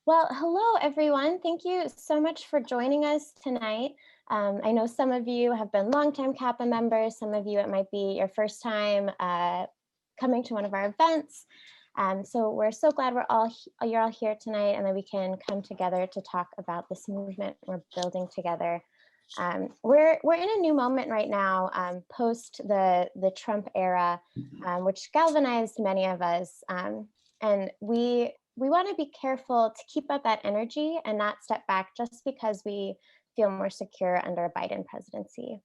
Well, hello, everyone. Thank you so much for joining us tonight. I know some of you have been longtime CAPA members. Some of you, it might be your first time coming to one of our events. So we're so glad you're all here tonight and that we can come together to talk about this movement we're building together. We're in a new moment right now, post the Trump era, which galvanized many of us. And we want to be careful to keep up that energy and not step back just because we feel more secure under a Biden presidency.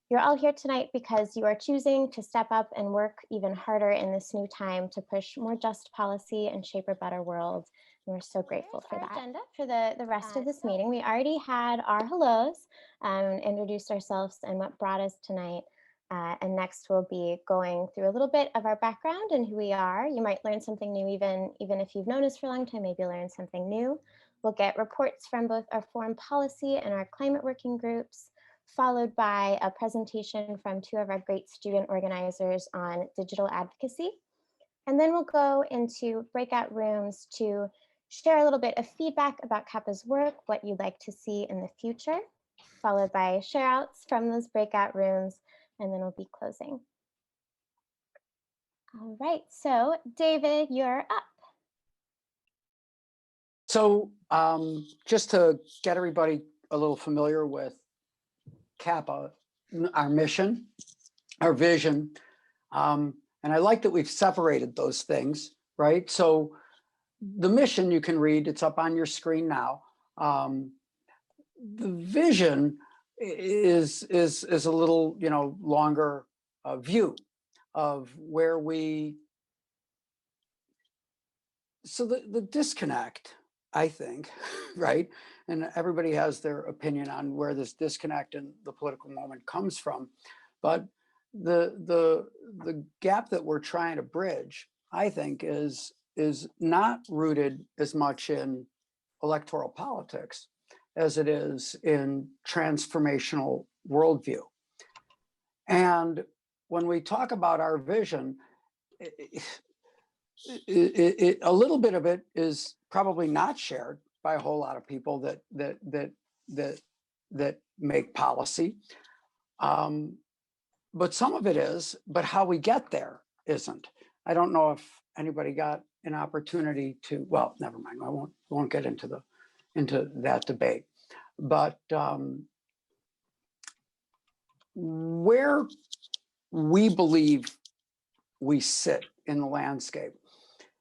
You're all here tonight because you are choosing to step up and work even harder in this new time to push more just policy and shape a better world. And we're so grateful for that. Agenda for the rest of this meeting, we already had our hellos, introduced ourselves and what brought us tonight. And next we'll be going through a little bit of our background and who we are. You might learn something new even if you've known us for a long time, maybe learn something new. We'll get reports from both our foreign policy and our climate working groups, followed by a presentation from two of our great student organizers on digital advocacy. And then we'll go into breakout rooms to share a little bit of feedback about CAPA's work, what you'd like to see in the future, followed by share outs from those breakout rooms, and then we'll be closing. All right, so David, you're up. So just to get everybody a little familiar with CAPA, our mission, our vision, and I like that we've separated those things, right? So the mission you can read, it's up on your screen now. The vision is a little, longer view of where we. So the disconnect, I think, right? And everybody has their opinion on where this disconnect in the political moment comes from, but the gap that we're trying to bridge, I think, is not rooted as much in electoral politics as it is in transformational worldview. And when we talk about our vision, a little bit of it is probably not shared by a whole lot of people that make policy, but some of it is. But how we get there isn't. I don't know if anybody got an opportunity to. Well, never mind. I won't get into that debate. But where we believe we sit in the landscape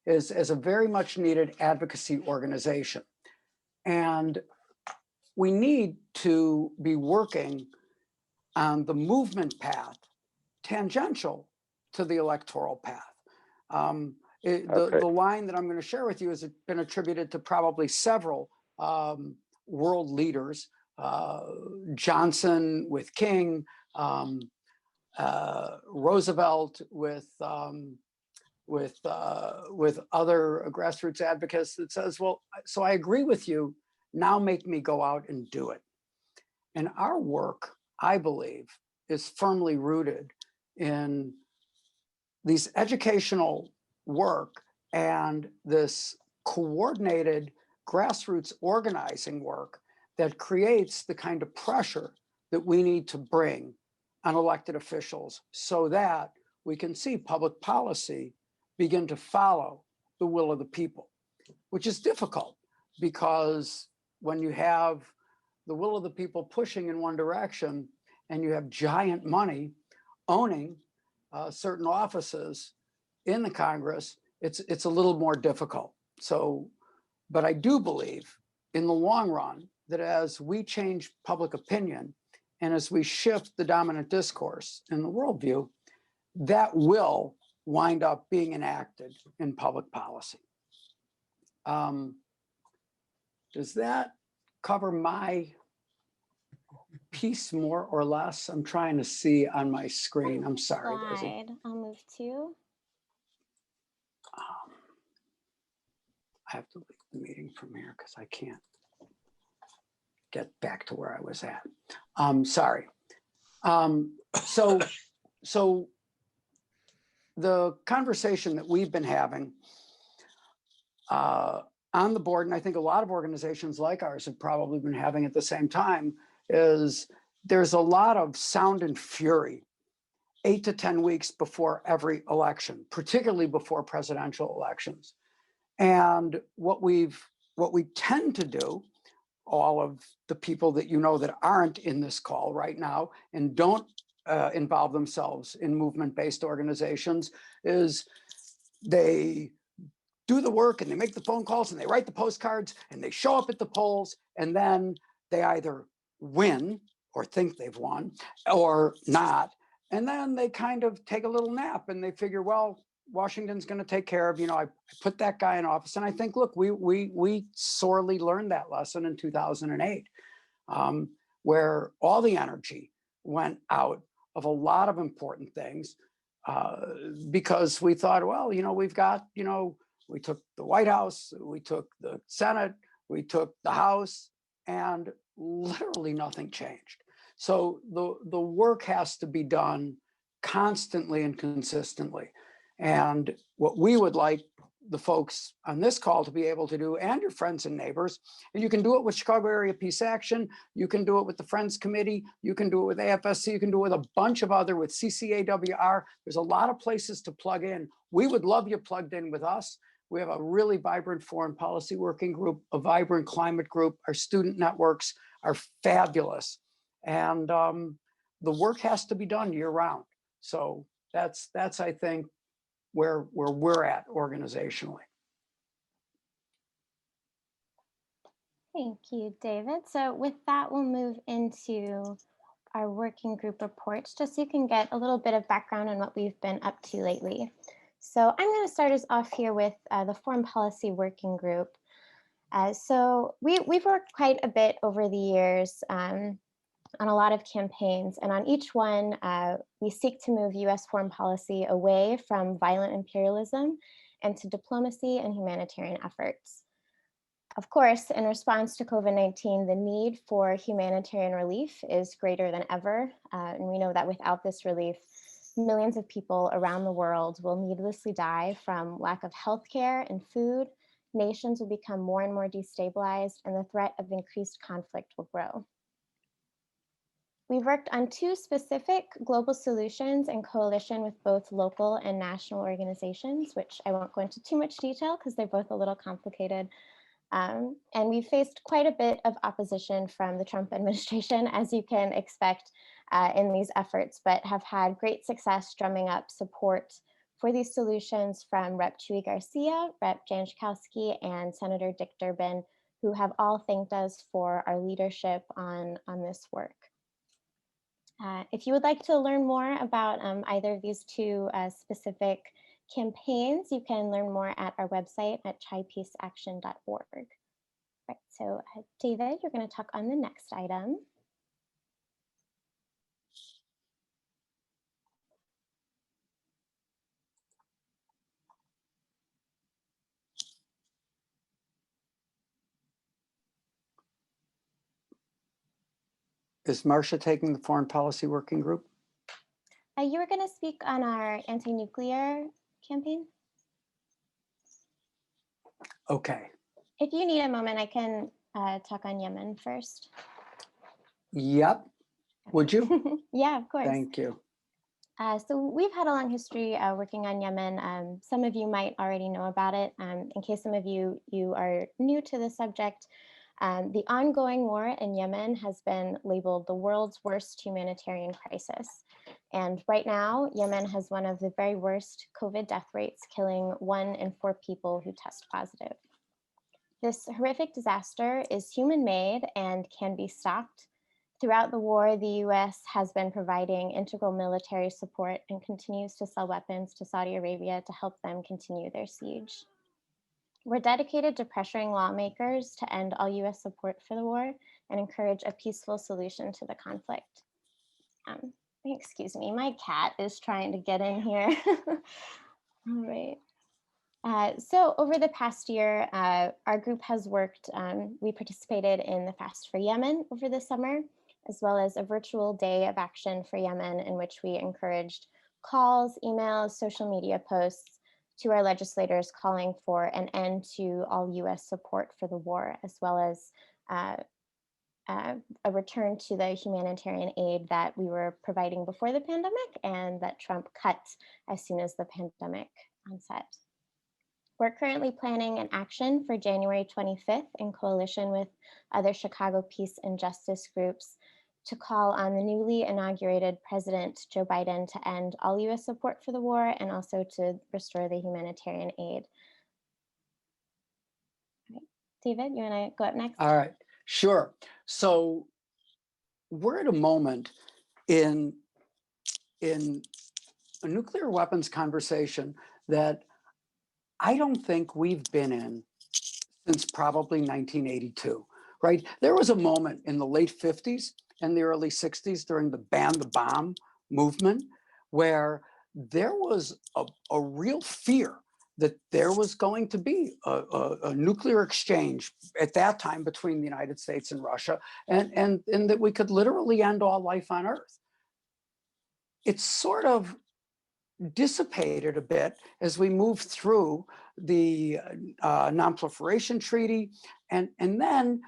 is as a very much needed advocacy organization. And we need to be working on the movement path tangential to the electoral path. The line that I'm going to share with you has been attributed to probably several world leaders, Johnson with King, Roosevelt with other grassroots advocates that says, well, so I agree with you, now make me go out and do it. And our work, I believe, is firmly rooted in these educational work and this coordinated grassroots organizing work that creates the kind of pressure that we need to bring on elected officials so that we can see public policy begin to follow the will of the people, which is difficult because when you have the will of the people pushing in one direction and you have giant money owning certain offices in the Congress, it's a little more difficult. So, but I do believe in the long run that as we change public opinion and as we shift the dominant discourse in the worldview, that will wind up being enacted in public policy. Does that cover my piece more or less? I'm trying to see on my screen. I'm sorry. I'll move to. I have to leave the meeting from here because I can't get back to where I was at. Sorry. So the conversation that we've been having on on the board, and I think a lot of organizations like ours have probably been having at the same time, is there's a lot of sound and fury 8 to 10 weeks before every election, particularly before presidential elections. And what we tend to do, all of the people that you know that aren't in this call right now and don't involve themselves in movement-based organizations, is they do the work and they make the phone calls and they write the postcards and they show up at the polls, and then they either win or think they've won or not. And then they kind of take a little nap and they figure, well, Washington's going to take care of, I put that guy in office. And I think, look, we sorely learned that lesson in 2008, where all the energy went out of a lot of important things because we thought, well, we've got, we took the White House, we took the Senate, we took the House, and literally nothing changed. So the work has to be done constantly and consistently. And what we would like the folks on this call to be able to do, and your friends and neighbors, and you can do it with Chicago Area Peace Action, you can do it with the Friends Committee, you can do it with AFSC, you can do it with a bunch of other, with CCAWR. There's a lot of places to plug in. We would love you plugged in with us. We have a really vibrant foreign policy working group, a vibrant climate group. Our student networks are fabulous. And the work has to be done year round. So that's I think, where we're at organizationally. Thank you, David. So with that, we'll move into our working group reports, just so you can get a little bit of background on what we've been up to lately. So I'm going to start us off here with the Foreign Policy Working Group. So we've worked quite a bit over the years on a lot of campaigns, and on each one, we seek to move US foreign policy away from violent imperialism and to diplomacy and humanitarian efforts. Of course, in response to COVID-19, the need for humanitarian relief is greater than ever, and we know that without this relief, millions of people around the world will needlessly die from lack of healthcare and food. Nations will become more and more destabilized, and the threat of increased conflict will grow. We've worked on 2 specific global solutions in coalition with both local and national organizations, which I won't go into too much detail because they're both a little complicated. And we faced quite a bit of opposition from the Trump administration, as you can expect in these efforts, but have had great success drumming up support for these solutions from Rep. Chuy Garcia, Rep. Jan Schakowsky, and Senator Dick Durbin, who have all thanked us for our leadership on this work. If you would like to learn more about either of these 2 specific campaigns, you can learn more at our website at chipeaceaction.org. Right, so David, you're going to talk on the next item. Is Marcia taking the Foreign Policy Working Group? You were going to speak on our anti-nuclear campaign. Okay. If you need a moment, I can talk on Yemen first. Yep. Would you? Yeah, of course. Thank you. So we've had a long history working on Yemen. Some of you might already know about it. In case some of you are new to the subject, the ongoing war in Yemen has been labeled the world's worst humanitarian crisis. And right now, Yemen has one of the very worst COVID death rates, killing 1 in 4 people who test positive. This horrific disaster is human-made and can be stopped. Throughout the war, the US has been providing integral military support and continues to sell weapons to Saudi Arabia to help them continue their siege. We're dedicated to pressuring lawmakers to end all US support for the war and encourage a peaceful solution to the conflict. Excuse me, my cat is trying to get in here. All right. So over the past year, our group has worked, we participated in the Fast for Yemen over the summer, as well as a virtual day of action for Yemen in which we encouraged calls, emails, social media posts to our legislators calling for an end to all US support for the war, as well as a return to the humanitarian aid that we were providing before the pandemic and that Trump cut as soon as the pandemic onset. We're currently planning an action for January 25th in coalition with other Chicago peace and justice groups to call on the newly inaugurated President Joe Biden to end all US support for the war and also to restore the humanitarian aid. All right. David, you want to go up next? All right, sure. So we're at a moment in a nuclear weapons conversation that I don't think we've been in since probably 1982, right? There was a moment in the late 50s and the early 60s during the ban the bomb movement where there was a real fear that there was going to be a nuclear exchange at that time between the United States and Russia, and that we could literally end all life on Earth. It's sort of dissipated a bit as we move through the Non-Proliferation Treaty, and then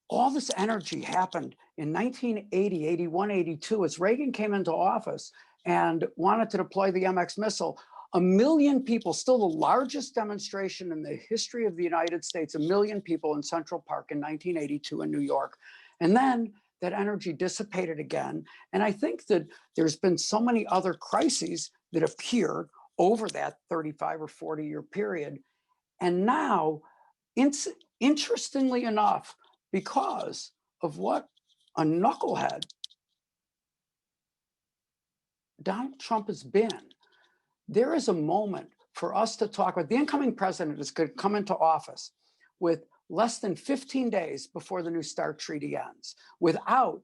all this energy happened in 1980, 81, 82, as Reagan came into office and wanted to deploy the MX missile. 1 million people, still the largest demonstration in the history of the United States, 1 million people in Central Park in 1982 in New York. And then that energy dissipated again. And I think that there's been so many other crises that appeared over that 35 or 40 year period. And now, interestingly enough, because of what a knucklehead Donald Trump has been, there is a moment for us to talk about. The incoming president is going to come into office with less than 15 days before the New START treaty ends, without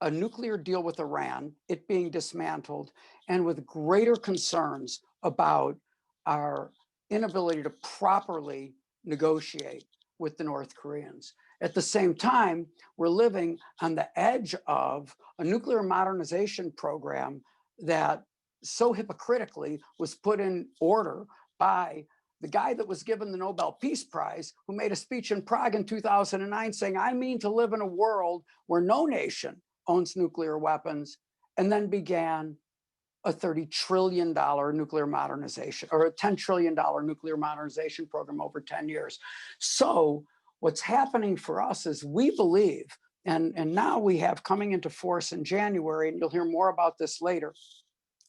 a nuclear deal with Iran, it being dismantled, and with greater concerns about our inability to properly negotiate with the North Koreans. At the same time, we're living on the edge of a nuclear modernization program that so hypocritically was put in order by the guy that was given the Nobel Peace Prize, who made a speech in Prague in 2009 saying, I mean to live in a world where no nation owns nuclear weapons, and then began a $30 trillion nuclear modernization, or a $10 trillion nuclear modernization program over 10 years. So what's happening for us is we believe, and now we have coming into force in January, and you'll hear more about this later,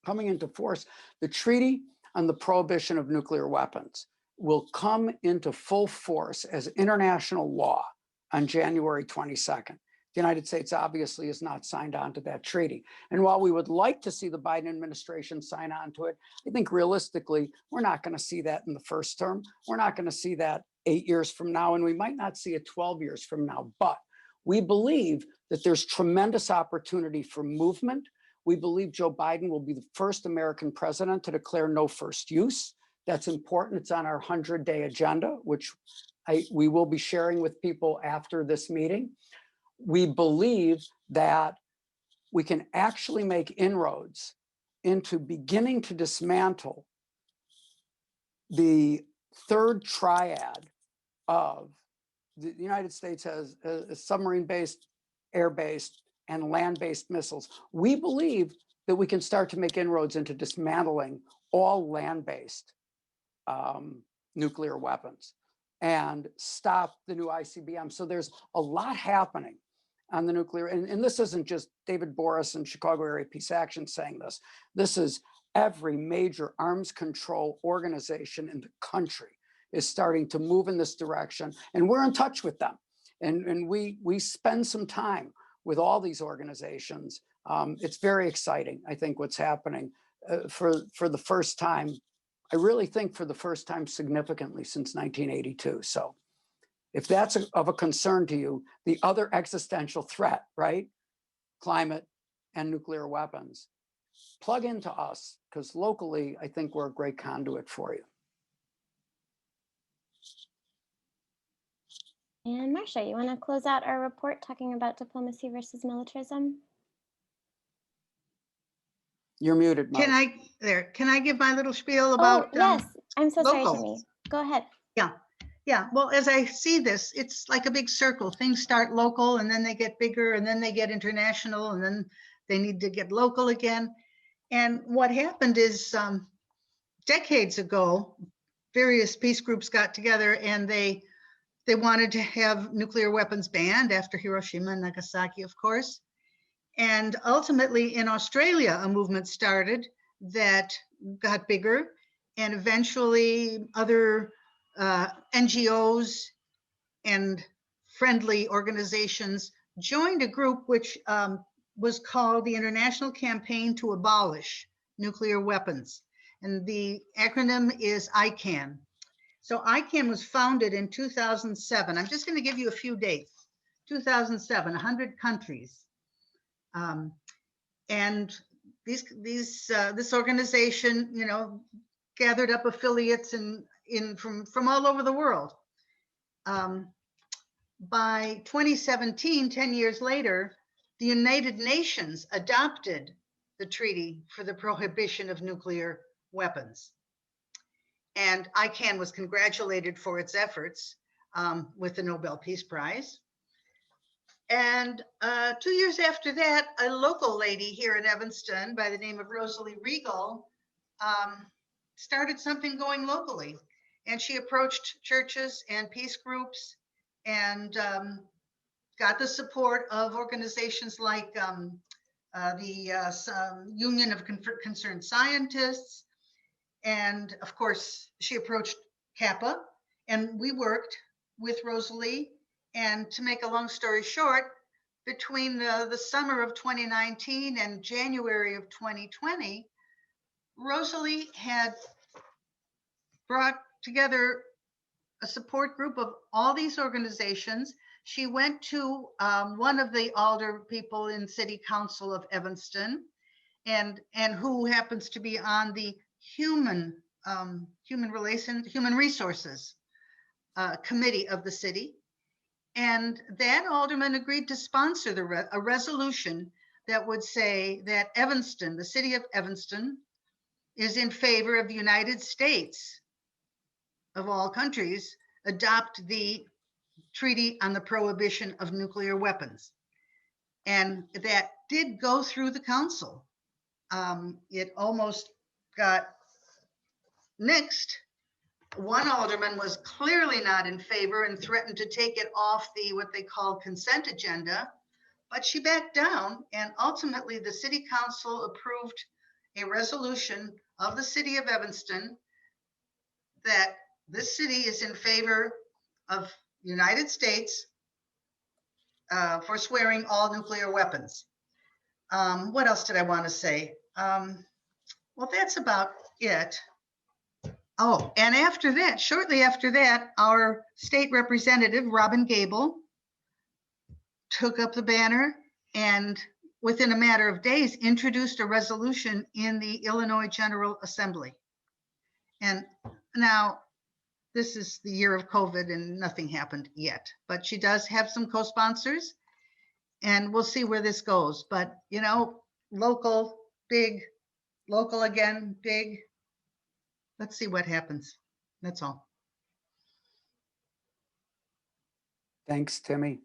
coming into force, the Treaty on the Prohibition of Nuclear Weapons will come into full force as international law on January 22nd. The United States obviously has not signed on to that treaty. And while we would like to see the Biden administration sign on to it, I think realistically, we're not going to see that in the first term. We're not going to see that 8 years from now, and we might not see it 12 years from now. But we believe that there's tremendous opportunity for movement. We believe Joe Biden will be the first American president to declare no first use. That's important. It's on our 100-day agenda, which we will be sharing with people after this meeting. We believe that we can actually make inroads into beginning to dismantle the third triad of the United States has submarine-based, air-based, and land-based missiles. We believe that we can start to make inroads into dismantling all land-based nuclear weapons and stop the new ICBM. So there's a lot happening on the nuclear, and this isn't just David Borris and Chicago Area Peace Action saying this. This is every major arms control organization in the country is starting to move in this direction, and we're in touch with them. And we spend some time with all these organizations. It's very exciting, I think, what's happening for the first time. I really think for the first time significantly since 1982. So if that's of a concern to you, the other existential threat, right? Climate and nuclear weapons, plug into us, because locally, I think we're a great conduit for you. And Marcia, you want to close out our report talking about diplomacy versus militarism? You're muted, Marcia. Can I give my little spiel about? Oh, yes. I'm so sorry, local. Timmy. Go ahead. Yeah, well, as I see this, it's like a big circle. Things start local and then they get bigger and then they get international and then they need to get local again. And what happened is decades ago, various peace groups got together and they wanted to have nuclear weapons banned after Hiroshima and Nagasaki, of course. And ultimately in Australia, a movement started that got bigger, and eventually other NGOs and friendly organizations joined a group which was called the International Campaign to Abolish Nuclear Weapons. And the acronym is ICAN. So ICAN was founded in 2007. I'm just going to give you a few dates. 2007, 100 countries. And this organization, you know, gathered up affiliates from all over the world. By 2017, 10 years later, the United Nations adopted the Treaty for the Prohibition of Nuclear Weapons. And ICAN was congratulated for its efforts with the Nobel Peace Prize. And 2 years after that, a local lady here in Evanston by the name of Rosalie Regal started something going locally. And she approached churches and peace groups and got the support of organizations like the Union of Concerned Scientists. And of course, she approached CAPA, and we worked with Rosalie. And to make a long story short, between the summer of 2019 and January of 2020, Rosalie had brought together a support group of all these organizations. She went to one of the alder people in City Council of Evanston, and who happens to be on the human resources committee of the city. And that alderman agreed to sponsor a resolution that would say that Evanston, the city of Evanston, is in favor of the United States, of all countries, adopt the Treaty on the Prohibition of Nuclear Weapons. And that did go through the council. It almost got nixed. One alderman was clearly not in favor and threatened to take it off the what they call consent agenda, but she backed down, and ultimately the city council approved a resolution of the city of Evanston that this city is in favor of the United States forswearing all nuclear weapons. What else did I want to say? Well, that's about it. Oh, and after that, shortly after that, our state representative, Robin Gable, took up the banner and within a matter of days introduced a resolution in the Illinois General Assembly. And now this is the year of COVID and nothing happened yet, but she does have some co-sponsors and we'll see where this goes. But, you know, local, big, local again, big. Let's see what happens. That's all. Thanks, Timmy.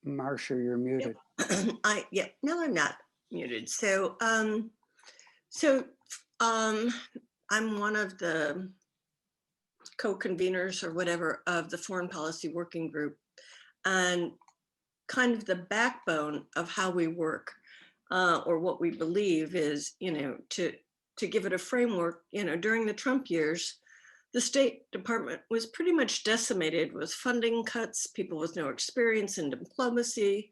Marcia, you're muted. No, I'm not muted. So, I'm one of the co-conveners or whatever of the Foreign Policy Working Group, and kind of the backbone of how we work, or what we believe is, you know, to give it a framework. You know, during the Trump years, the State Department was pretty much decimated with funding cuts. People with no experience in diplomacy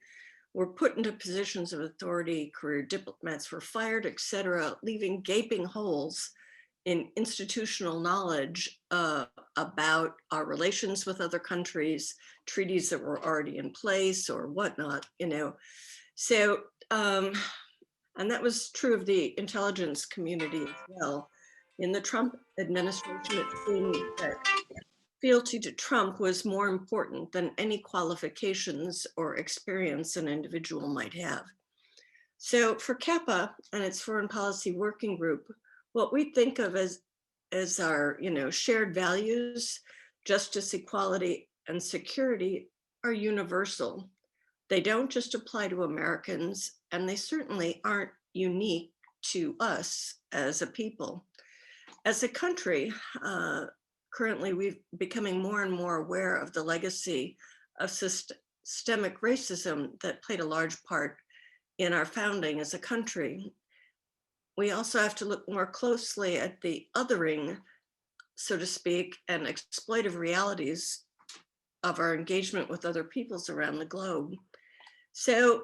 were put into positions of authority, career diplomats were fired, etc., leaving gaping holes in institutional knowledge about our relations with other countries, treaties that were already in place or whatnot, you know. So, and that was true of the intelligence community as well. In the Trump administration, it seemed that fealty to Trump was more important than any qualifications or experience an individual might have. So for CAPA and its Foreign Policy Working Group, what we think of as our shared values, justice, equality, and security are universal. They don't just apply to Americans, and they certainly aren't unique to us as a people. As a country, currently we're becoming more and more aware of the legacy of systemic racism that played a large part in our founding as a country. We also have to look more closely at the othering, so to speak, and exploitive realities of our engagement with other peoples around the globe. So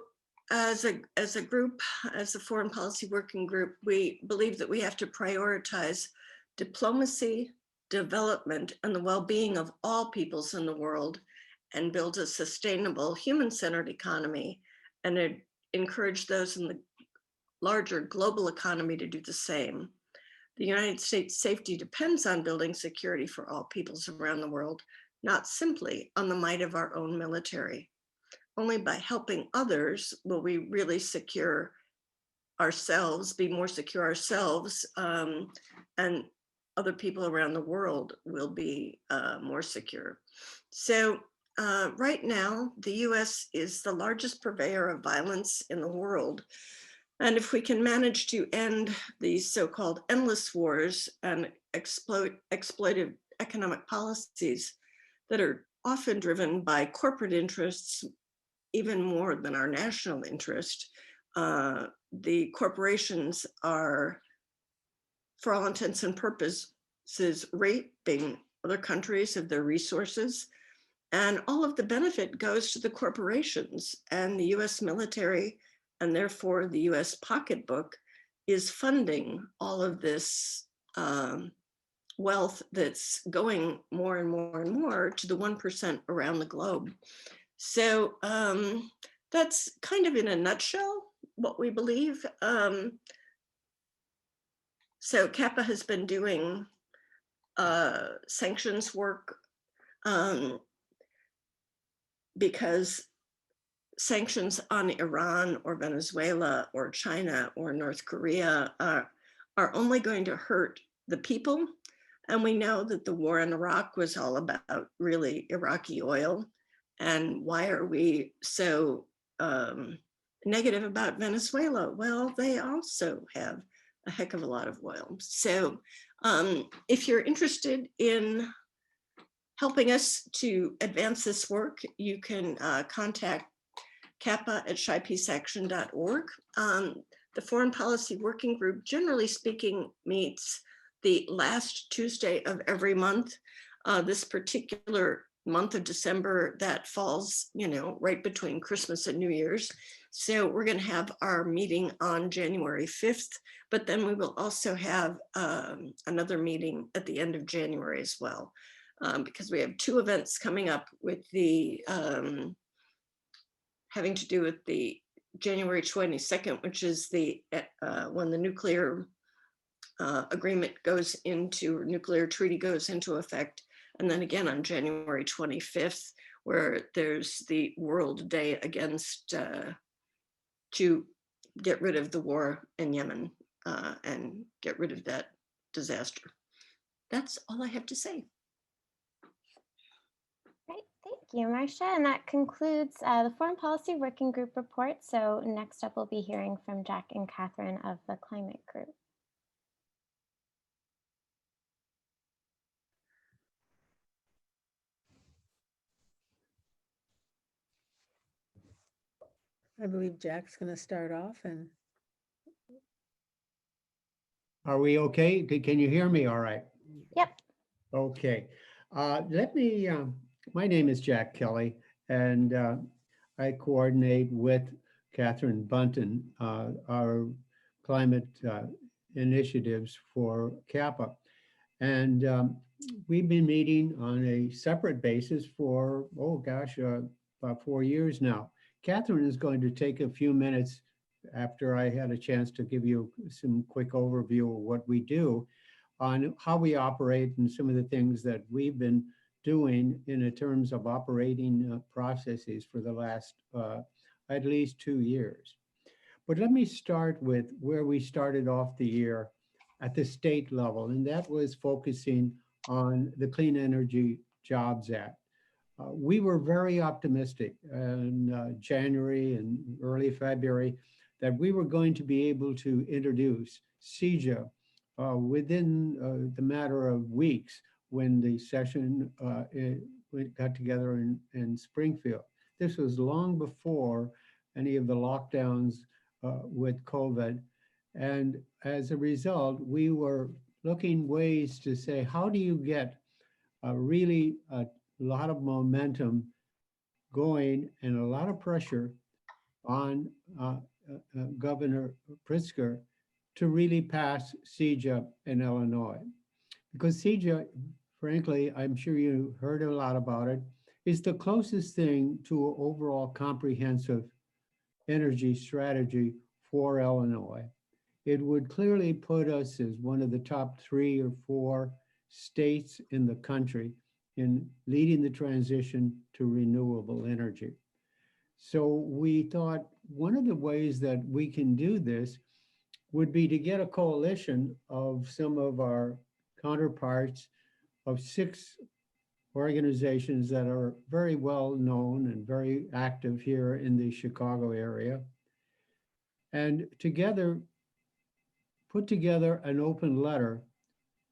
as a group, as a Foreign Policy Working Group, we believe that we have to prioritize diplomacy, development, and the well-being of all peoples in the world, and build a sustainable human-centered economy, and encourage those in the larger global economy to do the same. The United States' safety depends on building security for all peoples around the world, not simply on the might of our own military. Only by helping others will we really secure ourselves, be more secure ourselves, and other people around the world will be more secure. So right now, the US is the largest purveyor of violence in the world. And if we can manage to end these so-called endless wars and exploitive economic policies that are often driven by corporate interests, even more than our national interest, the corporations are, for all intents and purposes, raping other countries of their resources. And all of the benefit goes to the corporations, and the US military, and therefore the US pocketbook, is funding all of this wealth that's going more and more and more to the 1% around the globe. So that's kind of in a nutshell what we believe. So CAPA has been doing sanctions work because sanctions on Iran or Venezuela or China or North Korea are only going to hurt the people. And we know that the war in Iraq was all about really Iraqi oil. And why are we so negative about Venezuela? Well, they also have a heck of a lot of oil. So if you're interested in helping us to advance this work, you can contact CAPA at shypeaceaction.org. The Foreign Policy Working Group, generally speaking, meets the last Tuesday of every month. This particular month of December, that falls, right between Christmas and New Year's. So we're going to have our meeting on January 5th, but then we will also have another meeting at the end of January as well, because we have two events coming up with the having to do with the January 22nd, which is the when the nuclear agreement goes into, nuclear treaty goes into effect. And then again on January 25th, where there's the World Day against to get rid of the war in Yemen and get rid of that disaster. That's all I have to say. Great, thank you, Marcia. And that concludes the Foreign Policy Working Group report. So next up, we'll be hearing from Jack and Catherine of the Climate Group. I believe Jack's going to start off. And are we okay? Can you hear me all right? Yep. Okay. My name is Jack Kelly, and I coordinate with Catherine Buntin our climate initiatives for CAPA. And we've been meeting on a separate basis for, about 4 years now. Catherine is going to take a few minutes after I had a chance to give you some quick overview of what we do on how we operate and some of the things that we've been doing in terms of operating processes for the last at least 2 years. But let me start with where we started off the year at the state level, and that was focusing on the Clean Energy Jobs Act. We were very optimistic in January and early February that we were going to be able to introduce CEJA within the matter of weeks when the session got together in Springfield. This was long before any of the lockdowns with COVID. And as a result, we were looking ways to say, how do you get really a lot of momentum going and a lot of pressure on Governor Pritzker to really pass CEJA in Illinois? Because CEJA, frankly, I'm sure you heard a lot about it, is the closest thing to an overall comprehensive energy strategy for Illinois. It would clearly put us as one of the top 3 or 4 states in the country in leading the transition to renewable energy. So we thought one of the ways that we can do this would be to get a coalition of some of our counterparts of 6 organizations that are very well known and very active here in the Chicago area, and together put together an open letter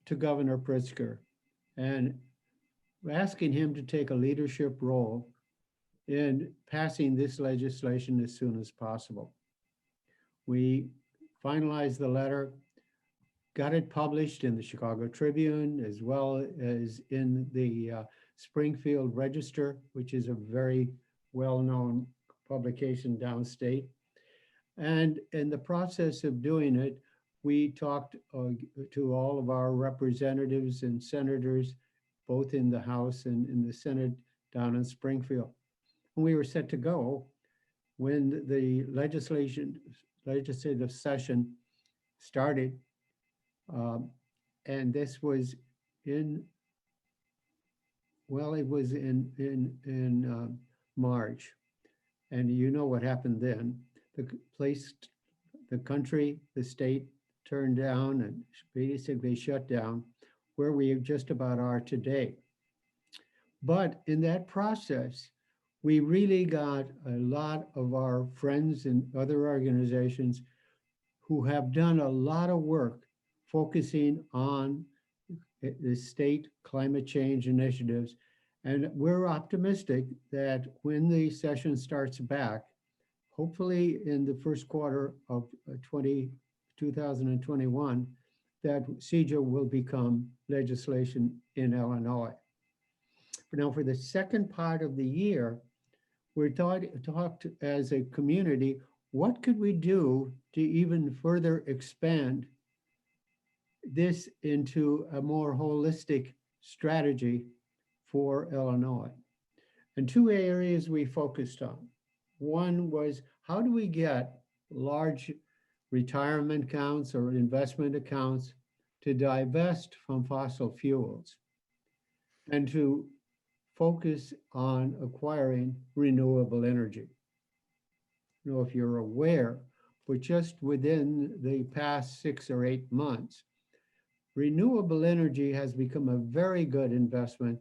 to Governor Pritzker and asking him to take a leadership role in passing this legislation as soon as possible. We finalized the letter, got it published in the Chicago Tribune, as well as in the Springfield Register, which is a very well-known publication downstate. And in the process of doing it, we talked to all of our representatives and senators, both in the House and in the Senate down in Springfield. And we were set to go when the legislative session started. And this was in, well, it was in March. And you know what happened then. The country, the state turned down and basically shut down where we just about are today. But in that process, we really got a lot of our friends and other organizations who have done a lot of work focusing on the state climate change initiatives. And we're optimistic that when the session starts back, hopefully in the first quarter of 2021, that CEJA will become legislation in Illinois. Now, for the second part of the year, we talked as a community, what could we do to even further expand this into a more holistic strategy for Illinois? And 2 areas we focused on. One was, how do we get large retirement accounts or investment accounts to divest from fossil fuels and to focus on acquiring renewable energy? I don't know if you're aware, but just within the past 6 or 8 months, renewable energy has become a very good investment,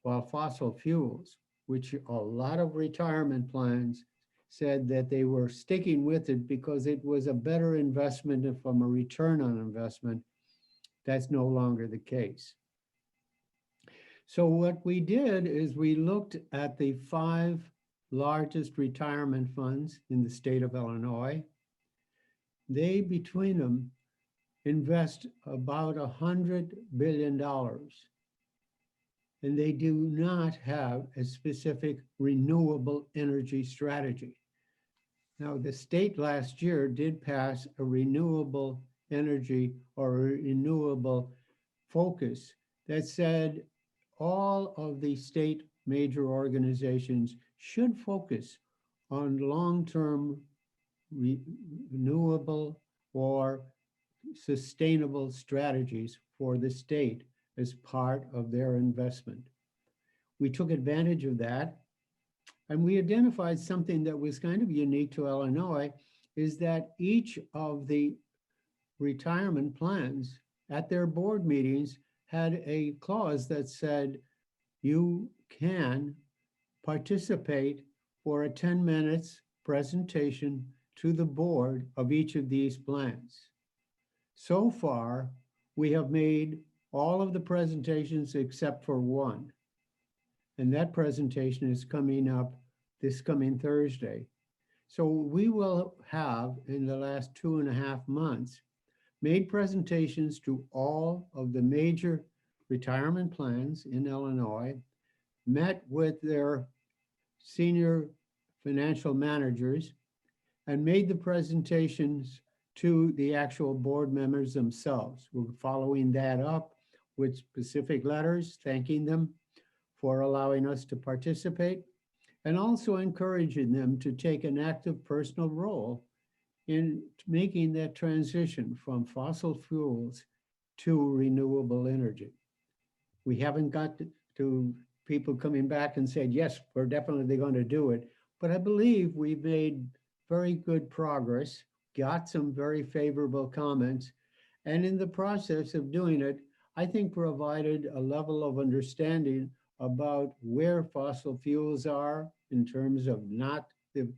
while fossil fuels, which a lot of retirement plans said that they were sticking with it because it was a better investment from a return on investment, that's no longer the case. So what we did is we looked at the 5 largest retirement funds in the state of Illinois. They, between them, invest about $100 billion. And they do not have a specific renewable energy strategy. Now, the state last year did pass a renewable energy or a renewable focus that said all of the state major organizations should focus on long-term renewable or sustainable strategies for the state as part of their investment. We took advantage of that, and we identified something that was kind of unique to Illinois, is that each of the retirement plans at their board meetings had a clause that said you can participate for a 10 minutes presentation to the board of each of these plans. So far, we have made all of the presentations except for one. And that presentation is coming up this coming Thursday. So we will have, in the last 2.5 months, made presentations to all of the major retirement plans in Illinois, met with their senior financial managers, and made the presentations to the actual board members themselves. We're following that up with specific letters, thanking them for allowing us to participate, and also encouraging them to take an active personal role in making that transition from fossil fuels to renewable energy. We haven't got to people coming back and said, yes, we're definitely going to do it. But I believe we've made very good progress, got some very favorable comments, and in the process of doing it, I think provided a level of understanding about where fossil fuels are in terms of not the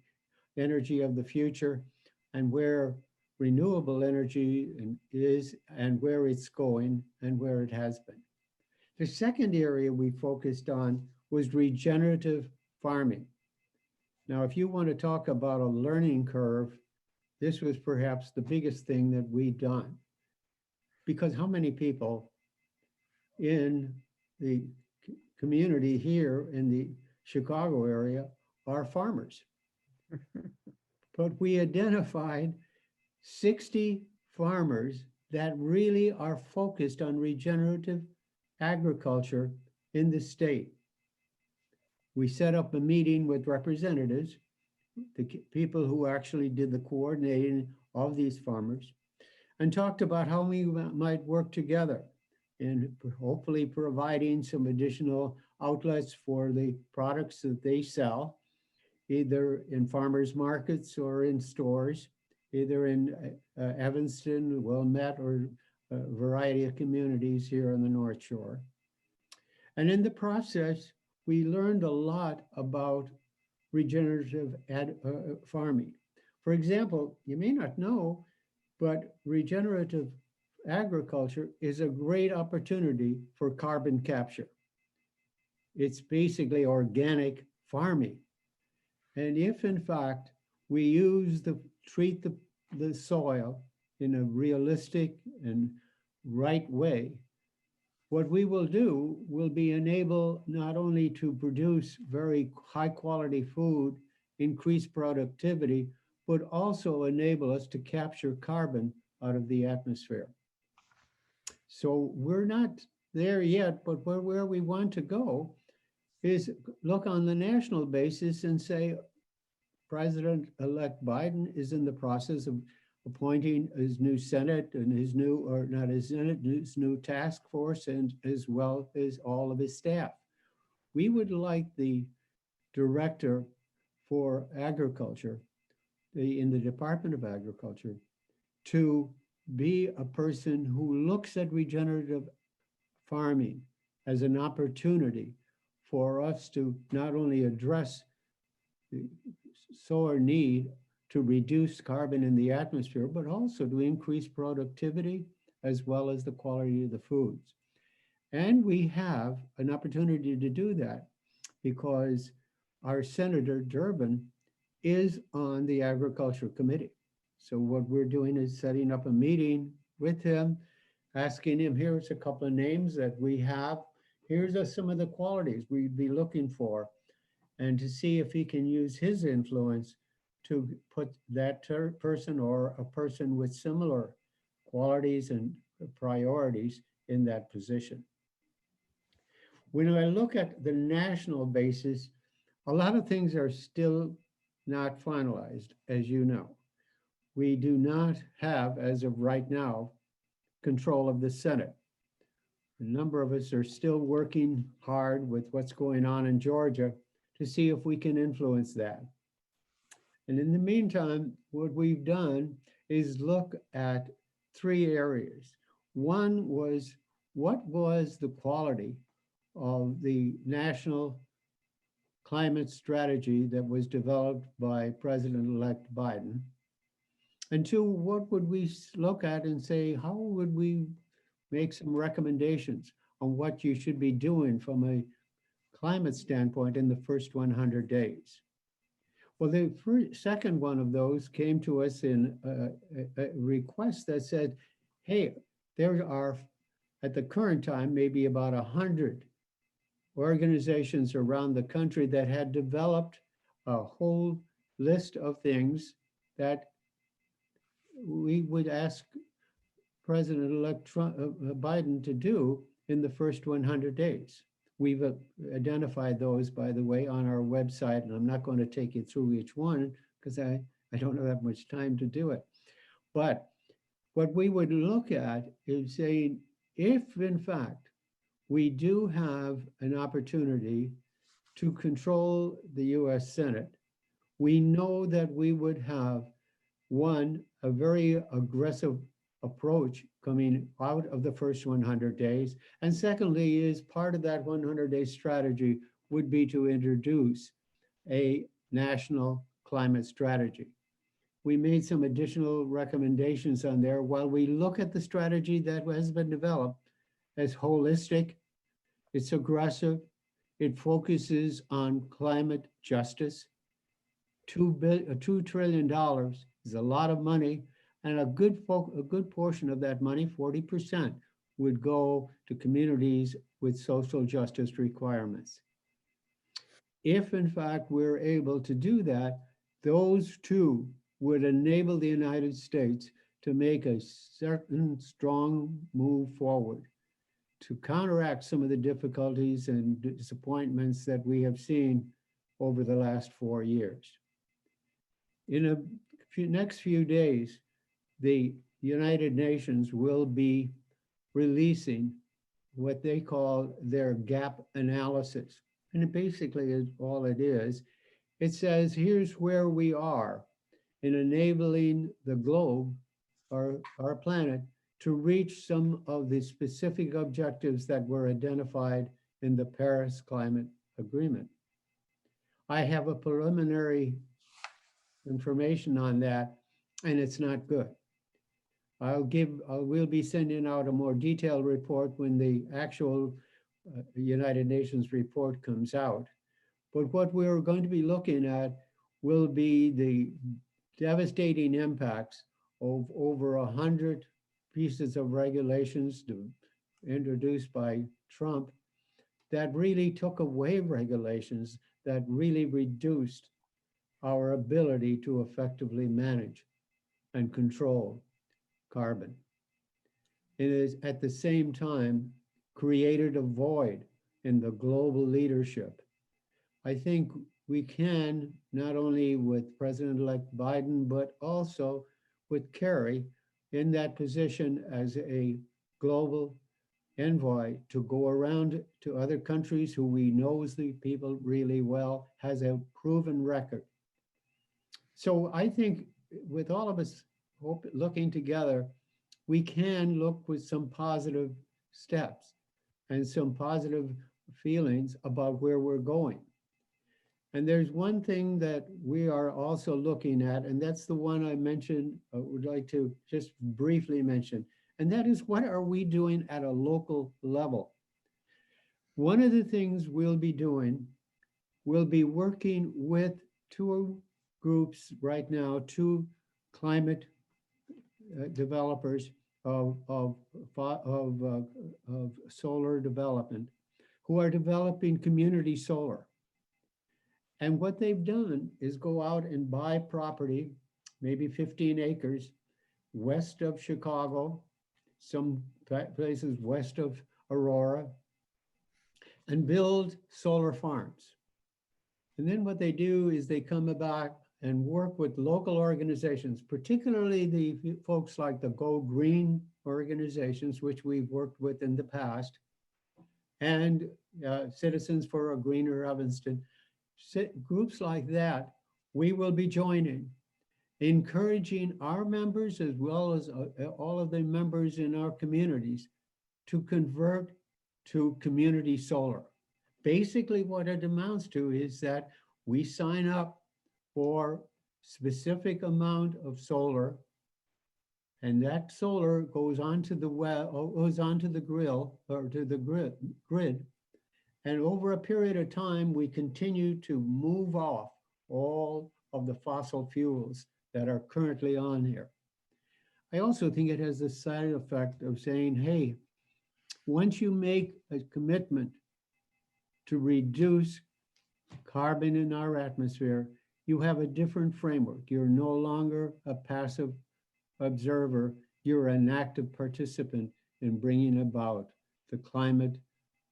energy of the future, and where renewable energy is and where it's going and where it has been. The second area we focused on was regenerative farming. Now, if you want to talk about a learning curve, this was perhaps the biggest thing that we've done. Because how many people in the community here in the Chicago area are farmers? But we identified 60 farmers that really are focused on regenerative agriculture in the state. We set up a meeting with representatives, the people who actually did the coordinating of these farmers, and talked about how we might work together in hopefully providing some additional outlets for the products that they sell, either in farmers markets or in stores, either in Evanston, Wilmette, or a variety of communities here on the North Shore. And in the process, we learned a lot about regenerative farming. For example, you may not know, but regenerative agriculture is a great opportunity for carbon capture. It's basically organic farming. And if in fact we treat the soil in a realistic and right way, what we will do will be enable not only to produce very high quality food, increase productivity, but also enable us to capture carbon out of the atmosphere. So we're not there yet, but where we want to go is look on the national basis and say, President-elect Biden is in the process of appointing his new Senate and his new, or not his Senate, his new task force, and as well as all of his staff. We would like the director for agriculture in the Department of Agriculture to be a person who looks at regenerative farming as an opportunity for us to not only address the sore need to reduce carbon in the atmosphere, but also to increase productivity as well as the quality of the foods. And we have an opportunity to do that because our Senator Durbin is on the Agriculture Committee. So what we're doing is setting up a meeting with him, asking him, here's a couple of names that we have. Here's some of the qualities we'd be looking for, and to see if he can use his influence to put that person or a person with similar qualities and priorities in that position. When I look at the national basis, a lot of things are still not finalized, as you know. We do not have, as of right now, control of the Senate. A number of us are still working hard with what's going on in Georgia to see if we can influence that. And in the meantime, what we've done is look at 3 areas. One was, what was the quality of the national climate strategy that was developed by President-elect Biden? And 2, what would we look at and say, how would we make some recommendations on what you should be doing from a climate standpoint in the first 100 days? Well, the second one of those came to us in a request that said, hey, there are, at the current time, maybe about 100 organizations around the country that had developed a whole list of things that we would ask President-elect Biden to do in the first 100 days. We've identified those, by the way, on our website, and I'm not going to take you through each one because I don't have much time to do it. But what we would look at is saying, if in fact we do have an opportunity to control the US Senate, we know that we would have, one, a very aggressive approach coming out of the first 100 days. And secondly, is part of that 100-day strategy would be to introduce a national climate strategy. We made some additional recommendations on there while we look at the strategy that has been developed as holistic, it's aggressive, it focuses on climate justice. $2 trillion is a lot of money, and a good portion of that money, 40%, would go to communities with social justice requirements. If in fact we're able to do that, those two would enable the United States to make a certain strong move forward to counteract some of the difficulties and disappointments that we have seen over the last 4 years. In a next few days, the United Nations will be releasing what they call their gap analysis. And it basically is all it is. It says, here's where we are in enabling the globe, our planet, to reach some of the specific objectives that were identified in the Paris Climate Agreement. I have a preliminary information on that, and it's not good. We'll be sending out a more detailed report when the actual United Nations report comes out. But what we're going to be looking at will be the devastating impacts of over 100 pieces of regulations introduced by Trump that really took away regulations that really reduced our ability to effectively manage and control carbon. It is at the same time created a void in the global leadership. I think we can, not only with President-elect Biden, but also with Kerry in that position as a global envoy to go around to other countries who we know the people really well, has a proven record. So I think with all of us looking together, we can look with some positive steps and some positive feelings about where we're going. And there's one thing that we are also looking at, and that's the one I mentioned, would like to just briefly mention, and that is, what are we doing at a local level? One of the things we'll be doing, we'll be working with 2 groups right now, 2 climate developers of solar development, who are developing community solar. And what they've done is go out and buy property, maybe 15 acres, west of Chicago, some places west of Aurora, and build solar farms. And then what they do is they come back and work with local organizations, particularly the folks like the Go Green organizations, which we've worked with in the past, and Citizens for a Greener Evanston. Groups like that we will be joining, encouraging our members as well as all of the members in our communities to convert to community solar. Basically, what it amounts to is that we sign up for specific amount of solar, and that solar goes onto the well, goes onto the grill or to the grid. And over a period of time, we continue to move off all of the fossil fuels that are currently on here. I also think it has the side effect of saying, hey, once you make a commitment to reduce carbon in our atmosphere, you have a different framework. You're no longer a passive observer. You're an active participant in bringing about the climate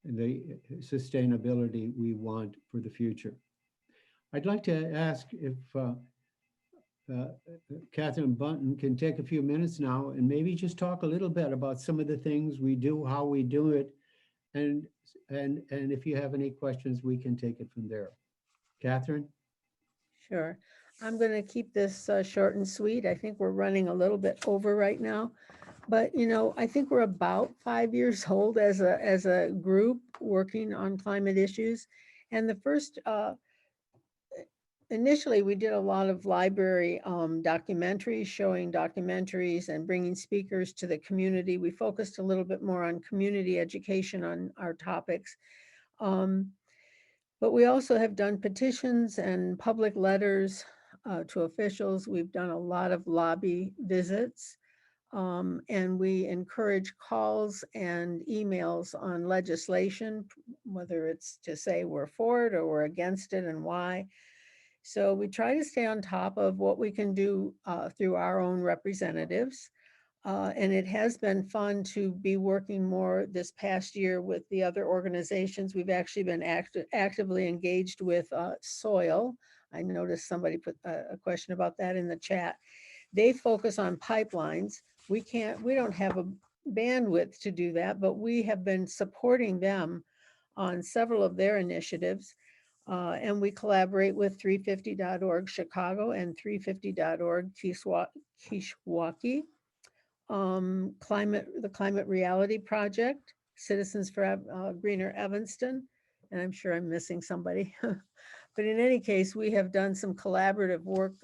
and the sustainability we want for the future. I'd like to ask if Catherine Buntin can take a few minutes now and maybe just talk a little bit about some of the things we do, how we do it, and if you have any questions, we can take it from there. Catherine? Sure. I'm going to keep this short and sweet. I think we're running a little bit over right now, but I think we're about 5 years old as a group working on climate issues. And the first initially, we did a lot of library documentaries, showing documentaries and bringing speakers to the community. We focused a little bit more on community education on our topics. But we also have done petitions and public letters to officials. We've done a lot of lobby visits. And we encourage calls and emails on legislation, whether it's to say we're for it or we're against it and why. So we try to stay on top of what we can do through our own representatives. And it has been fun to be working more this past year with the other organizations. We've actually been actively engaged with soil. I noticed somebody put a question about that in the chat. They focus on pipelines. We don't have a bandwidth to do that, but we have been supporting them on several of their initiatives. And we collaborate with 350.org Chicago and 350.org Kishwaukee, the Climate Reality Project, Citizens for Greener Evanston, and I'm sure I'm missing somebody. But in any case, we have done some collaborative work,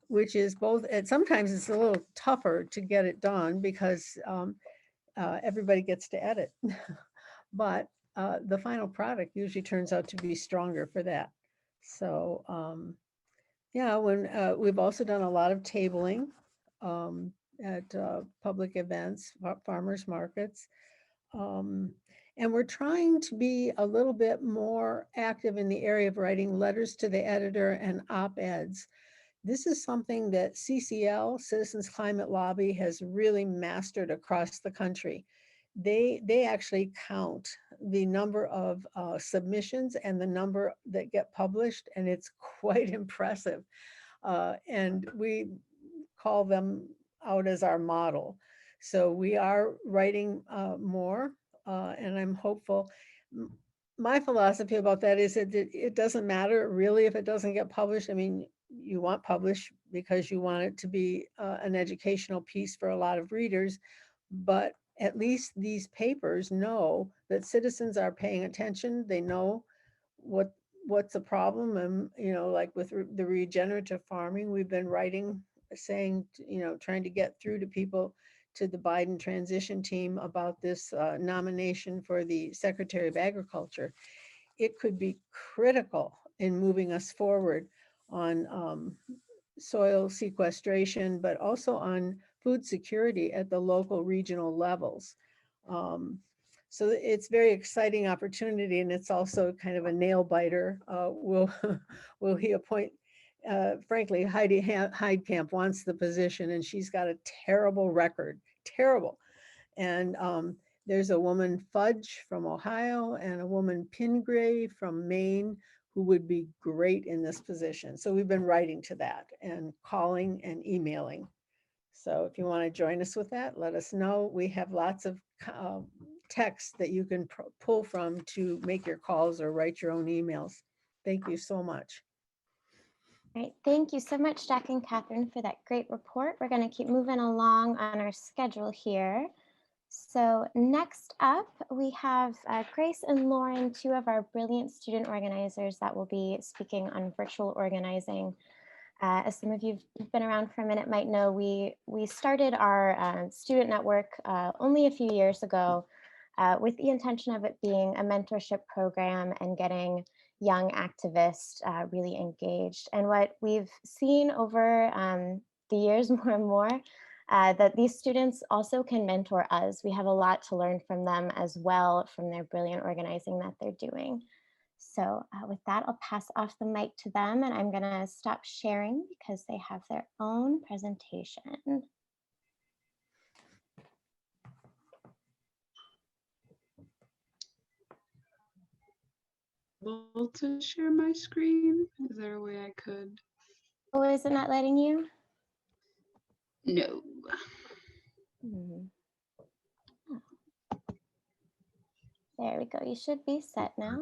which is both, and sometimes it's a little tougher to get it done because everybody gets to edit. But the final product usually turns out to be stronger for that. So yeah, we've also done a lot of tabling at public events, farmers markets. And we're trying to be a little bit more active in the area of writing letters to the editor and op-eds. This is something that CCL, Citizens Climate Lobby, has really mastered across the country. They actually count the number of submissions and the number that get published, and it's quite impressive. And we call them out as our model. So we are writing more, and I'm hopeful. My philosophy about that is that it doesn't matter really if it doesn't get published. I mean, you want published because you want it to be an educational piece for a lot of readers, but at least these papers know that citizens are paying attention. They know what's a problem. And, like with the regenerative farming, we've been writing, saying, trying to get through to people, to the Biden transition team about this nomination for the Secretary of Agriculture. It could be critical in moving us forward on soil sequestration, but also on food security at the local regional levels. So it's very exciting opportunity, and it's also kind of a nail biter. Will he appoint, frankly, Heidi Heidkamp wants the position, and she's got a terrible record, terrible. And there's a woman, Fudge from Ohio, and a woman, Pingrave from Maine, who would be great in this position. So we've been writing to that and calling and emailing. So if you want to join us with that, let us know. We have lots of texts that you can pull from to make your calls or write your own emails. Thank you so much. All right, thank you so much, Jack and Catherine, for that great report. We're going to keep moving along on our schedule here. So next up, we have Grace and Lauren, two of our brilliant student organizers that will be speaking on virtual organizing. As some of you who've been around for a minute might know, we started our student network only a few years ago with the intention of it being a mentorship program and getting young activists really engaged. And what we've seen over the years more and more, that these students also can mentor us. We have a lot to learn from them as well, from their brilliant organizing that they're doing. So with that, I'll pass off the mic to them, and I'm gonna stop sharing because they have their own presentation. Able to share my screen? Is there a way I could? Oh, is it not letting you? No. There we go. You should be set now.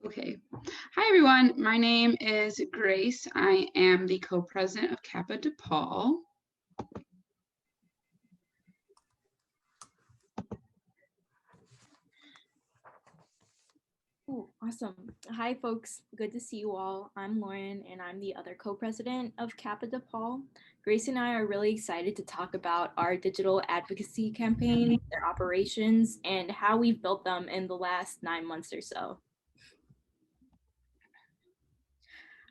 Okay. Hi, everyone. My name is Grace. I am the co-president of Kappa DePaul. Oh, awesome. Hi, folks. Good to see you all. I'm Lauren, and I'm the other co-president of Kappa DePaul. Grace and I are really excited to talk about our digital advocacy campaign, their operations, and how we've built them in the last 9 months or so.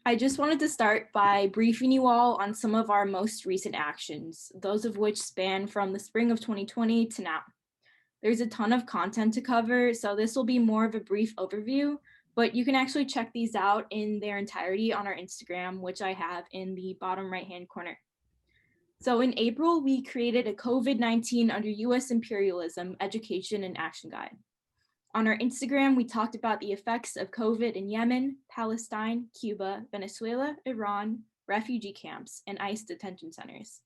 I just wanted to start by briefing you all on some of our most recent actions, those of which span from the spring of 2020 to now. There's a ton of content to cover, so this will be more of a brief overview, but you can actually check these out in their entirety on our Instagram, which I have in the bottom right-hand corner. So in April, we created a COVID-19 under US imperialism education and action guide. On our Instagram, we talked about the effects of COVID in Yemen, Palestine, Cuba, Venezuela, Iran, refugee camps, and ICE detention centers.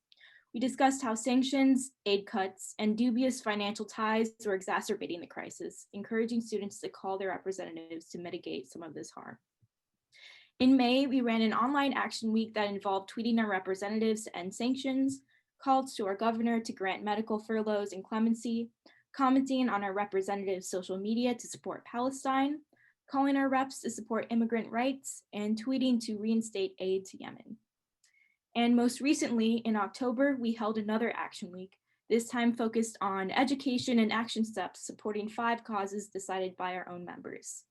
We discussed how sanctions, aid cuts, and dubious financial ties were exacerbating the crisis, encouraging students to call their representatives to mitigate some of this harm. In May, we ran an online action week that involved tweeting our representatives to end sanctions, calls to our governor to grant medical furloughs and clemency, commenting on our representatives' social media to support Palestine, calling our reps to support immigrant rights, and tweeting to reinstate aid to Yemen. And most recently, in October, we held another action week, this time focused on education and action steps supporting 5 causes decided by our own members: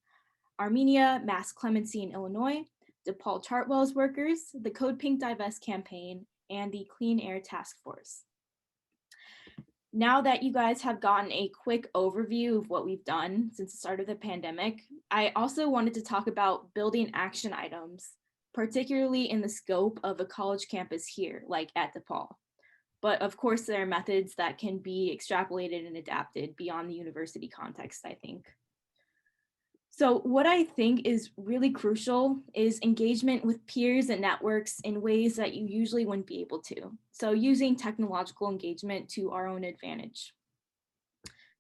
Armenia, mass clemency in Illinois, DePaul Chartwell's workers, the Code Pink Divest campaign, and the Clean Air Task Force. Now that you guys have gotten a quick overview of what we've done since the start of the pandemic, I also wanted to talk about building action items, particularly in the scope of a college campus here, like at DePaul. But of course, there are methods that can be extrapolated and adapted beyond the university context, I think. So what I think is really crucial is engagement with peers and networks in ways that you usually wouldn't be able to. So using technological engagement to our own advantage.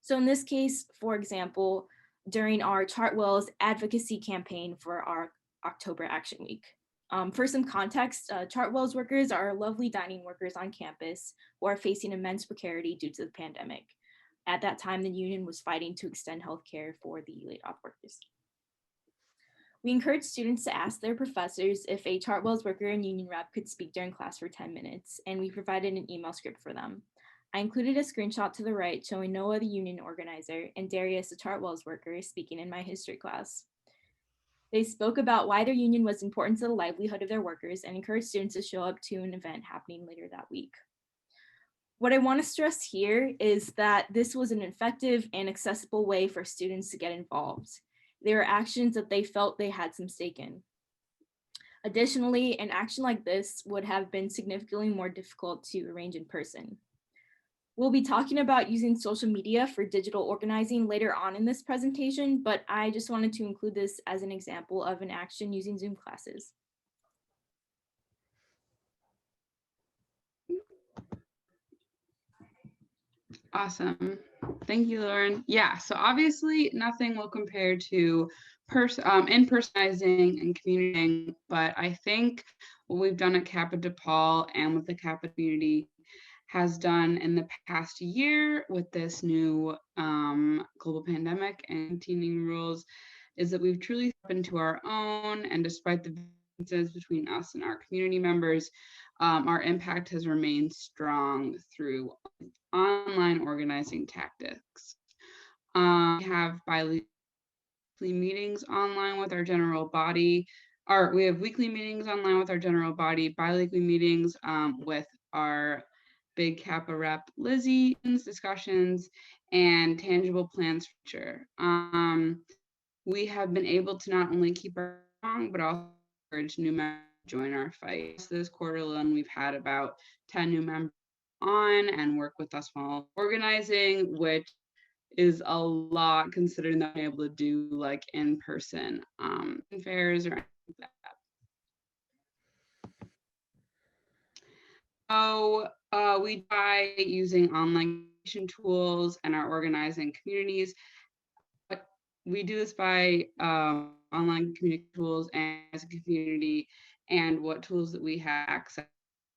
So in this case, for example, during our Chartwell's advocacy campaign for our October Action Week. For some context, Chartwell's workers are lovely dining workers on campus who are facing immense precarity due to the pandemic. At that time, the union was fighting to extend healthcare for the laid-off workers. We encouraged students to ask their professors if a Chartwell's worker and union rep could speak during class for 10 minutes, and we provided an email script for them. I included a screenshot to the right showing Noah, the union organizer, and Darius, the Chartwell's worker, speaking in my history class. They spoke about why their union was important to the livelihood of their workers and encouraged students to show up to an event happening later that week. What I want to stress here is that this was an effective and accessible way for students to get involved. There are actions that they felt they had some stake in. Additionally, an action like this would have been significantly more difficult to arrange in person. We'll be talking about using social media for digital organizing later on in this presentation, but I just wanted to include this as an example of an action using Zoom classes. Awesome. Thank you, Lauren. Yeah, so obviously nothing will compare to in-personizing and communicating, but I think what we've done at Kappa DePaul and with the Kappa community has done in the past year with this new global pandemic and teaming rules is that we've truly stepped into our own, and despite the differences between us and our community members, our impact has remained strong through online organizing tactics. We have bi-weekly meetings online with our general body. We have weekly meetings online with our general body, bi-weekly meetings with our big Kappa rep Lizzie, discussions, and tangible plans for future. We have been able to not only keep our strong, but also encourage new members to join our fight. So this quarter alone, we've had about 10 new members on and work with us while organizing, which is a lot considering that I'm able to do like in-person fairs or anything like that. So we try using online tools and our organizing communities. But we do this by online community tools and as a community and what tools that we have access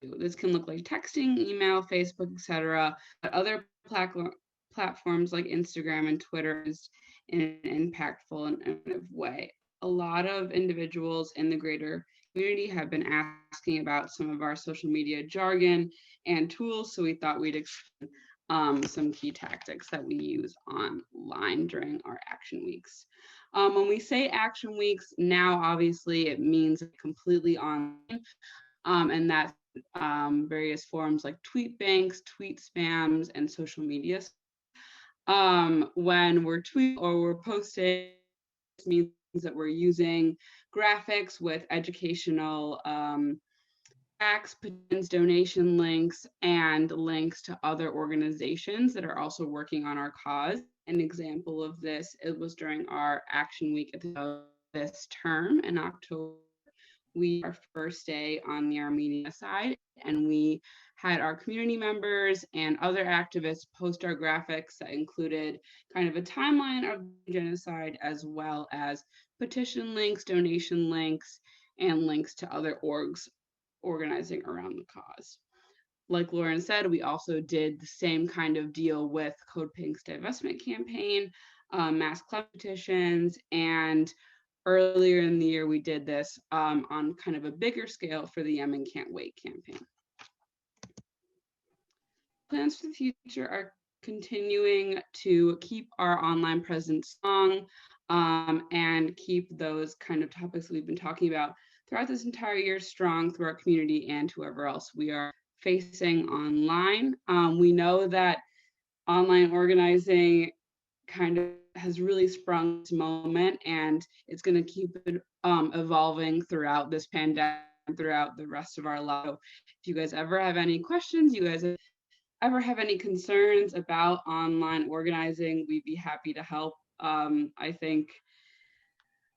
to. This can look like texting, email, Facebook, etc. But other platforms like Instagram and Twitter is in an impactful and innovative way. A lot of individuals in the greater community have been asking about some of our social media jargon and tools, so we thought we'd explain some key tactics that we use online during our action weeks. When we say action weeks, now obviously it means completely online, and that's various forms like tweet banks, tweet spams, and social media. When we're tweeting or we're posting, it means that we're using graphics with educational facts, petitions, donation links, and links to other organizations that are also working on our cause. An example of this, it was during our action week at the end of this term in October. Our first day on the Armenia side, and we had our community members and other activists post our graphics that included kind of a timeline of the genocide, as well as petition links, donation links, and links to other orgs organizing around the cause. Like Lauren said, we also did the same kind of deal with Code Pink's divestment campaign, mass climate petitions, and earlier in the year, we did this on kind of a bigger scale for the Yemen Can't Wait campaign. Plans for the future are continuing to keep our online presence strong and keep those kind of topics we've been talking about throughout this entire year strong through our community and whoever else we are facing online. We know that online organizing kind of has really sprung this moment, and it's going to keep it evolving throughout this pandemic, throughout the rest of our life. If you guys ever have any questions, you guys ever have any concerns about online organizing, we'd be happy to help. I think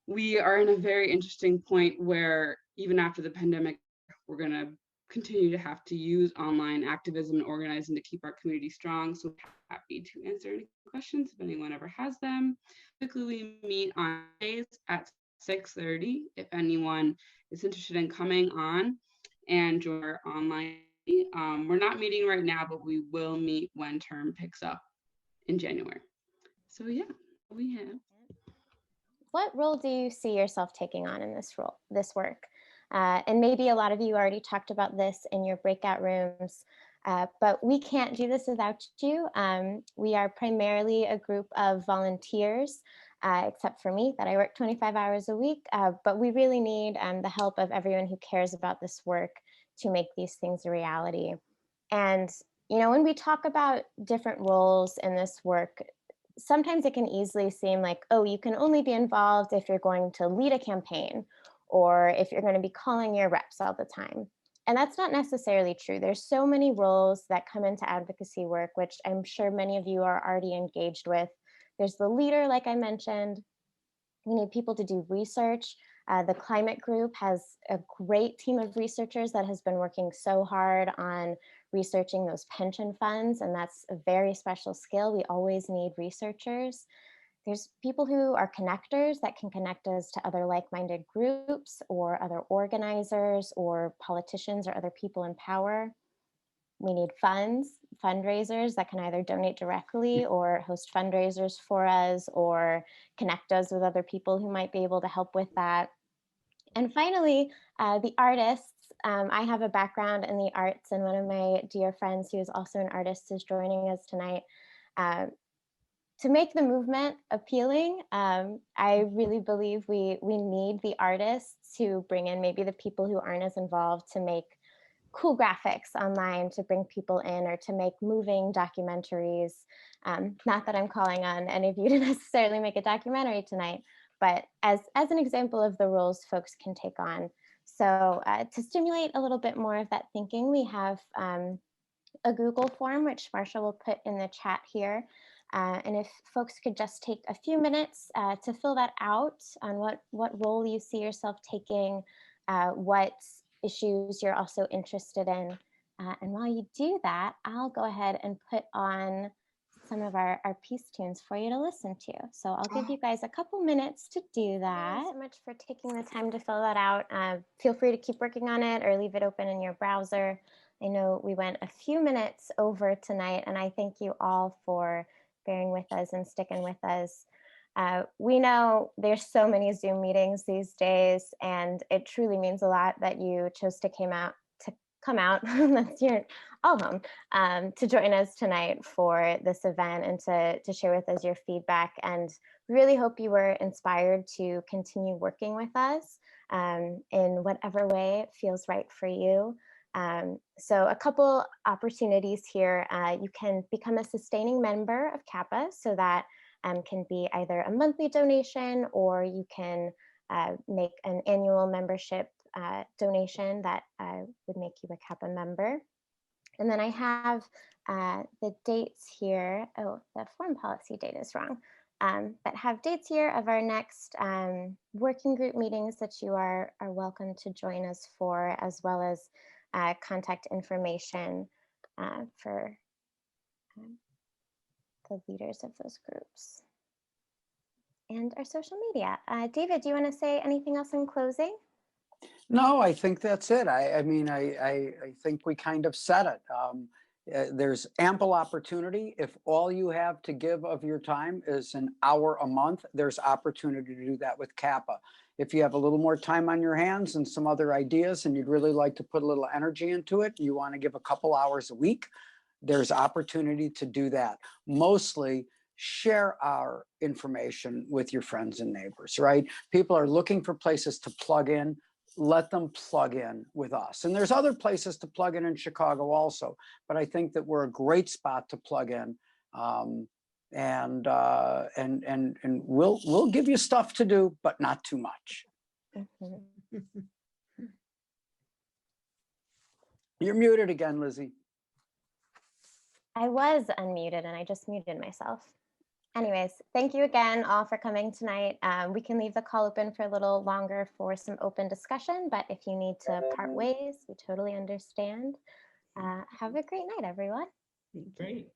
we are in a very interesting point where even after the pandemic, we're going to continue to have to use online activism and organizing to keep our community strong. So happy to answer any questions if anyone ever has them. Typically we meet on days at 6:30 if anyone is interested in coming on and join our online. We're not meeting right now, but we will meet when term picks up in January. So yeah, we have. What role do you see yourself taking on in this work? And maybe a lot of you already talked about this in your breakout rooms, but we can't do this without you. We are primarily a group of volunteers, except for me, that I work 25 hours a week, but we really need the help of everyone who cares about this work to make these things a reality. And, you know, when we talk about different roles in this work, sometimes it can easily seem like, oh, you can only be involved if you're going to lead a campaign or if you're going to be calling your reps all the time. And that's not necessarily true. There's so many roles that come into advocacy work, which I'm sure many of you are already engaged with. There's the leader, like I mentioned. We need people to do research. The climate group has a great team of researchers that has been working so hard on researching those pension funds, and that's a very special skill. We always need researchers. There's people who are connectors that can connect us to other like-minded groups or other organizers or politicians or other people in power. We need fundraisers that can either donate directly or host fundraisers for us or connect us with other people who might be able to help with that. And finally, the artists. I have a background in the arts, and one of my dear friends who is also an artist is joining us tonight. To make the movement appealing, I really believe we need the artists to bring in maybe the people who aren't as involved to make cool graphics online, to bring people in, or to make moving documentaries. Not that I'm calling on any of you to necessarily make a documentary tonight, but as an example of the roles folks can take on. So to stimulate a little bit more of that thinking, we have a Google form, which Marcia will put in the chat here. And if folks could just take a few minutes to fill that out on what role you see yourself taking, what issues you're also interested in. And while you do that, I'll go ahead and put on some of our peace tunes for you to listen to. So I'll give you guys a couple minutes to do that. Thanks so much for taking the time to fill that out. Feel free to keep working on it or leave it open in your browser. I know we went a few minutes over tonight, and I thank you all for bearing with us and sticking with us. We know there's so many Zoom meetings these days, and it truly means a lot that you chose to come out, that's your all home, to join us tonight for this event and to share with us your feedback. And we really hope you were inspired to continue working with us in whatever way feels right for you. So a couple opportunities here. You can become a sustaining member of CAPA, so that can be either a monthly donation, or you can make an annual membership donation that would make you a CAPA member. And then I have the dates here. Oh, the foreign policy date is wrong. But have dates here of our next working group meetings that you are welcome to join us for, as well as contact information for the leaders of those groups. And our social media. David, do you want to say anything else in closing? No, I think that's it. I mean, I think we kind of said it. There's ample opportunity. If all you have to give of your time is an hour a month, there's opportunity to do that with CAPA. If you have a little more time on your hands and some other ideas, and you'd really like to put a little energy into it, you want to give a couple hours a week, there's opportunity to do that. Mostly, share our information with your friends and neighbors, right? People are looking for places to plug in. Let them plug in with us. And there's other places to plug in Chicago also, but I think that we're a great spot to plug in. And we'll give you stuff to do, but not too much. You're muted again, Lizzie. I was unmuted and I just muted myself. Anyways, thank you again all for coming tonight. We can leave the call open for a little longer for some open discussion, but if you need to part ways, we totally understand. Have a great night, everyone. Great.